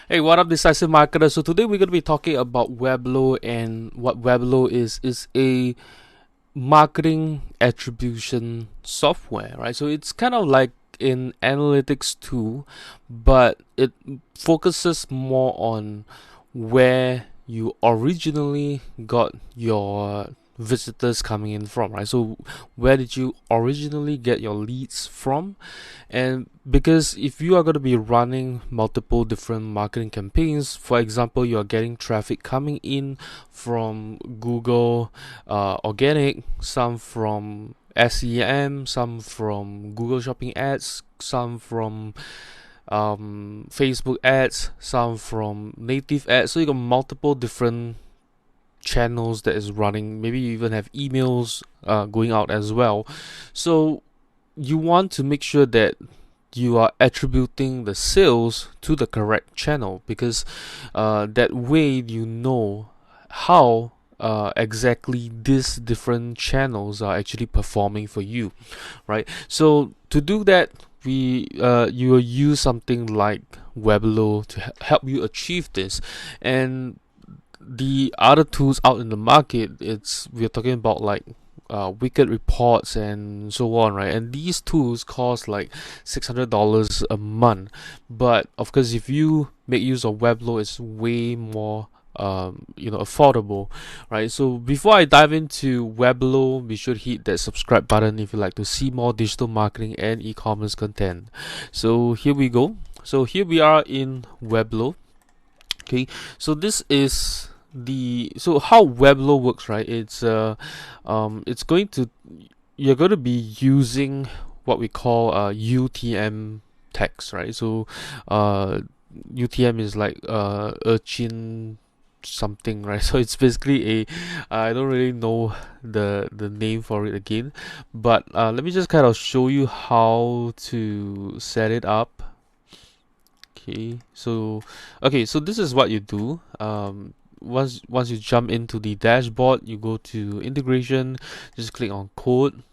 Hey, what up, decisive marketer? So today we're going to be talking about Weblow, and what Weblow is a marketing attribution software, right? So it's kind of like an analytics tool, but it focuses more on where you originally got your visitors coming in from, right? So where did you originally get your leads from? And because if you are going to be running multiple different marketing campaigns, for example, you are getting traffic coming in from Google organic, some from SEM, some from Google Shopping ads, some from Facebook ads, some from native ads. So you got multiple different channels that is running. Maybe you even have emails going out as well. So you want to make sure that you are attributing the sales to the correct channel, because that way you know how exactly these different channels are actually performing for you, right? So to do that, you will use something like Weberlo to help you achieve this. And the other tools out in the market, we're talking about like wicked reports and so on, right? And these tools cost like $600 a month. But of course, if you make use of Weblow, it's way more affordable, right? So before I dive into Weblow, be sure to hit that subscribe button if you like to see more digital marketing and e-commerce content. So here we go. So here we are in Weblow. Okay, so this is how Weblow works, right? It's going to you're going to be using what we call UTM text, right? So UTM is like urchin something, right? So it's basically I don't really know the name for it again, but let me just kind of show you how to set it up. So this is what you do. Once you jump into the dashboard, you go to integration, just click on code.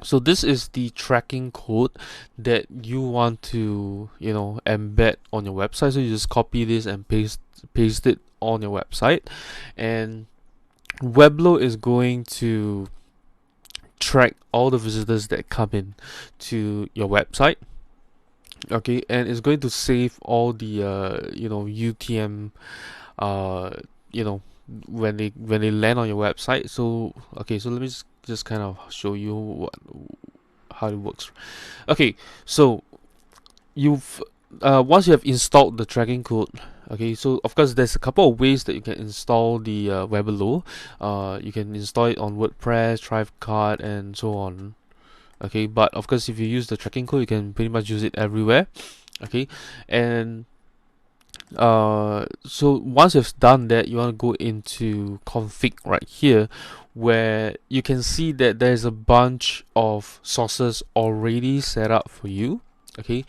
So this is the tracking code that you want to embed on your website. So you just copy this and paste it on your website, and Weblow is going to track all the visitors that come in to your website. Okay, and it's going to save all the UTM when they land on your website. So okay, so let me just kind of show you how it works. Okay, so you've once you have installed the tracking code. Okay, so of course there's a couple of ways that you can install the Weberlo. You can install it on WordPress, Thrivecart, and so on. Okay, but of course if you use the tracking code, you can pretty much use it everywhere. Okay, and so once you've done that, you want to go into config right here, where you can see that there's a bunch of sources already set up for you. Okay,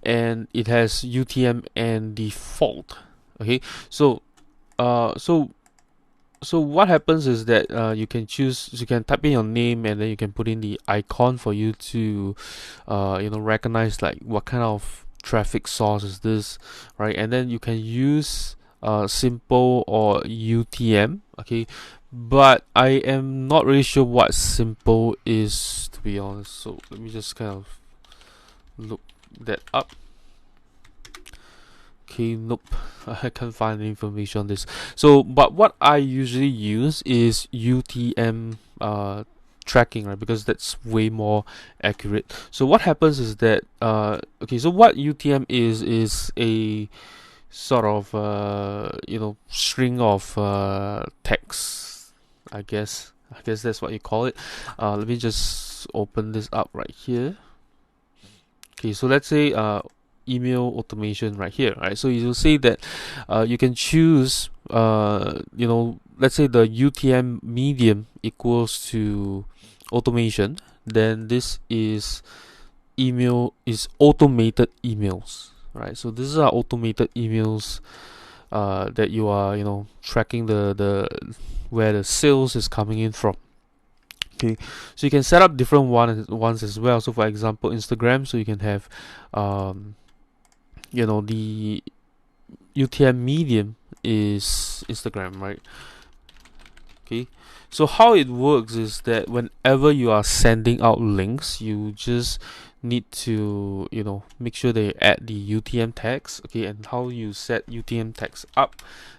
and it has UTM and default. Okay, so what happens is that you can type in your name, and then you can put in the icon for you to recognize like what kind of traffic source is this, right? And then you can use simple or UTM. Okay, but I am not really sure what simple is, to be honest. So let me just kind of look that up. Okay, nope, I can't find any information on this. So, but what I usually use is UTM tracking, right? Because that's way more accurate. So what happens is that okay, so what UTM is a sort of string of text, I guess that's what you call it. Let me just open this up right here. Okay, so let's say email automation right here, right? So you'll see that you can choose let's say the UTM medium equals to automation, then this is automated emails, right? So this is our automated emails that you are tracking the where the sales is coming in from. Okay, so you can set up different ones as well. So for example, Instagram, so you can have the UTM medium is Instagram, right? Okay, so how it works is that whenever you are sending out links, you just need to, make sure they add the UTM tags. Okay, and how you set UTM tags up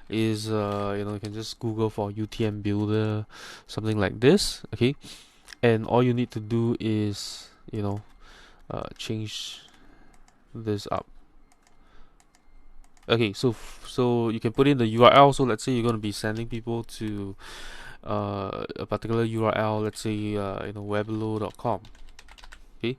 is, you can just Google for UTM builder, something like this. Okay, and all you need to do is, change this up. Okay, so you can put in the URL. So let's say you're going to be sending people to a particular URL, let's say Weberlo.com. Okay,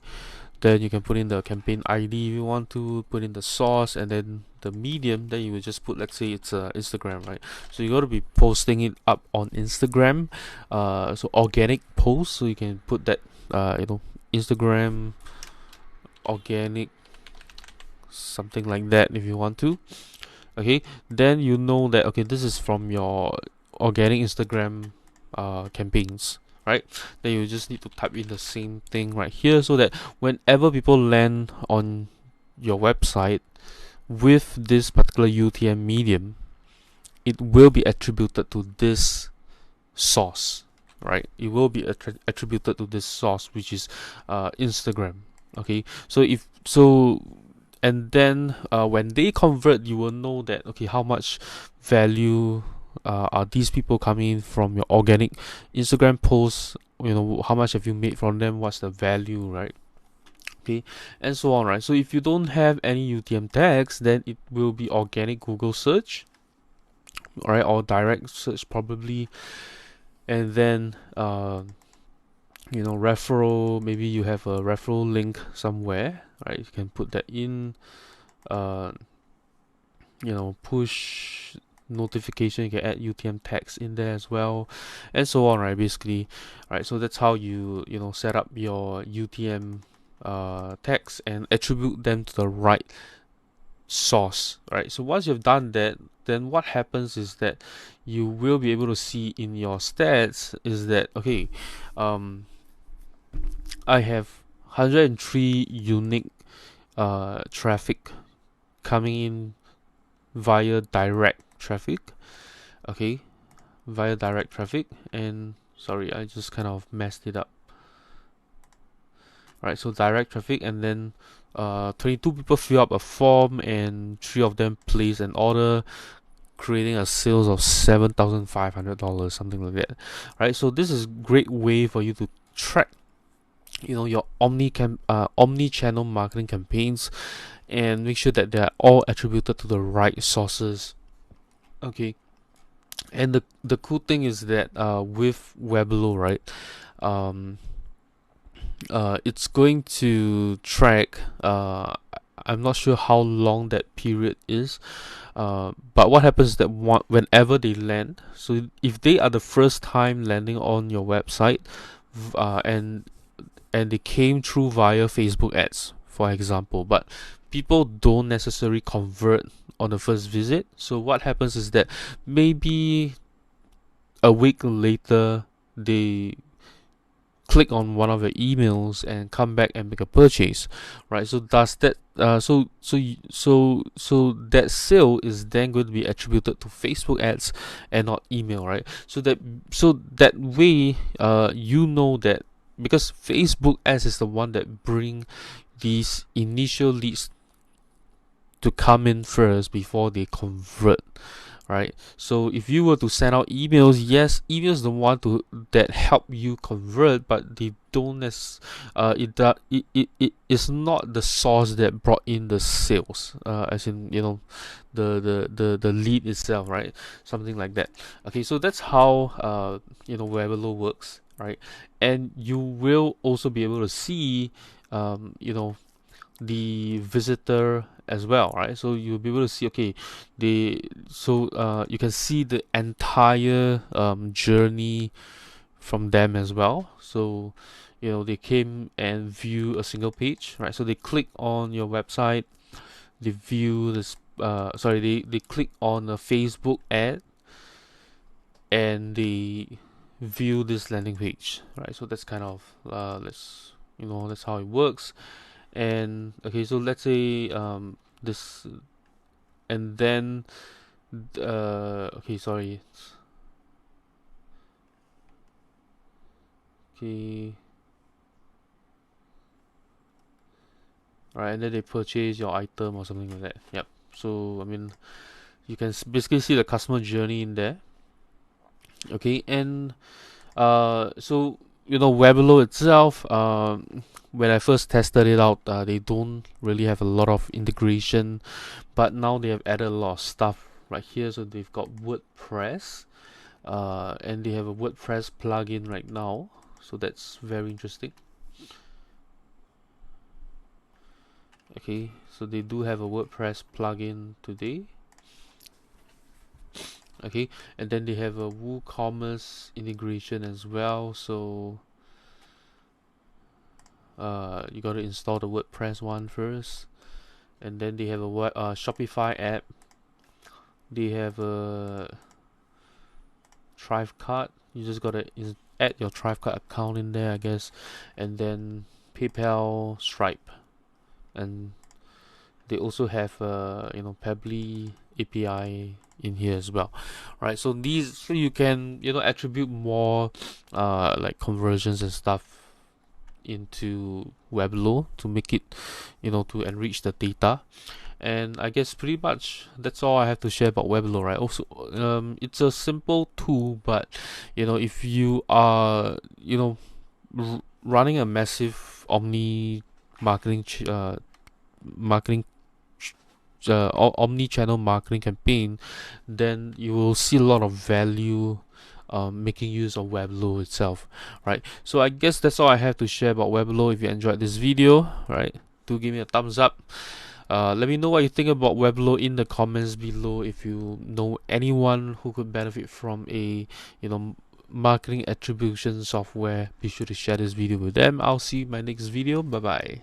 then you can put in the campaign ID if you want to, put in the source, and then the medium. Then you will just put, let's say it's Instagram, right? So you got to be posting it up on Instagram, so organic post. So you can put that Instagram organic, something like that if you want to. Okay, then you know that, okay, this is from your organic Instagram campaigns, right? Then you just need to type in the same thing right here, so that whenever people land on your website with this particular UTM medium, it will be attributed to this source, right? It will be attributed to this source, which is Instagram. Okay, and then when they convert, you will know that, okay, how much value are these people coming in from your organic Instagram posts. How much have you made from them, what's the value, right? Okay, and so on, right? So if you don't have any UTM tags, then it will be organic Google search, right, or direct search probably. And then referral, maybe you have a referral link somewhere, right? You can put that in. Push notification, you can add UTM tags in there as well, and so on, right? Basically, right? So that's how you set up your UTM tags and attribute them to the right source, right? So once you've done that, then what happens is that you will be able to see in your stats is that, okay, I have 103 unique traffic coming in via direct traffic. Okay, via direct traffic. And sorry, I just kind of messed it up. Right, so direct traffic, and then 22 people fill up a form, and 3 of them place an order, creating a sales of $7,500, something like that. Right, so this is a great way for you to track your omni-channel marketing campaigns, and make sure that they are all attributed to the right sources. Okay, and the cool thing is that with Weblow, right, it's going to track, I'm not sure how long that period is, but what happens is that whenever they land, so if they are the first time landing on your website, and they came through via Facebook ads, for example, but people don't necessarily convert on the first visit. So what happens is that maybe a week later they click on one of your emails and come back and make a purchase, right? So does that so that sale is then going to be attributed to Facebook ads and not email, right? So that way, that because Facebook ads is the one that bring these initial leads to come in first before they convert, right? So if you were to send out emails, yes, emails the one that help you convert, but they don't it is not the source that brought in the sales, as in the lead itself, right? Something like that. Okay, so that's how Weberlo works, right? And you will also be able to see the visitor as well, right? So you'll be able to see, okay, you can see the entire journey from them as well. So they came and view a single page, right? So they click on your website, they view this they click on a Facebook ad, and they view this landing page, right? So that's kind of that's how it works. And okay, so let's say this and then okay, sorry. Okay. Right, and then they purchase your item or something like that. Yep. So I mean, you can basically see the customer journey in there. Okay, and so Weberlo itself, when I first tested it out, they don't really have a lot of integration, but now they have added a lot of stuff right here. So they've got WordPress, and they have a WordPress plugin right now. So that's very interesting. Okay, so they do have a WordPress plugin today. Okay, and then they have a WooCommerce integration as well. So you got to install the WordPress one first, and then they have a Shopify app. They have a Thrivecart. You just got to add your Thrivecart account in there, I guess, and then PayPal, Stripe, and they also have Pabbly API in here as well, right? So you can attribute more like conversions and stuff into Weblow to make it to enrich the data. And I guess pretty much that's all I have to share about Weblow, right? Also, it's a simple tool, but if you are running a massive omni marketing omni-channel marketing campaign, then you will see a lot of value making use of Weblow itself, right? So I guess that's all I have to share about Weblow. If you enjoyed this video, right, do give me a thumbs up. Let me know what you think about Weblow in the comments below. If you know anyone who could benefit from a marketing attribution software, be sure to share this video with them. I'll see you in my next video. Bye bye.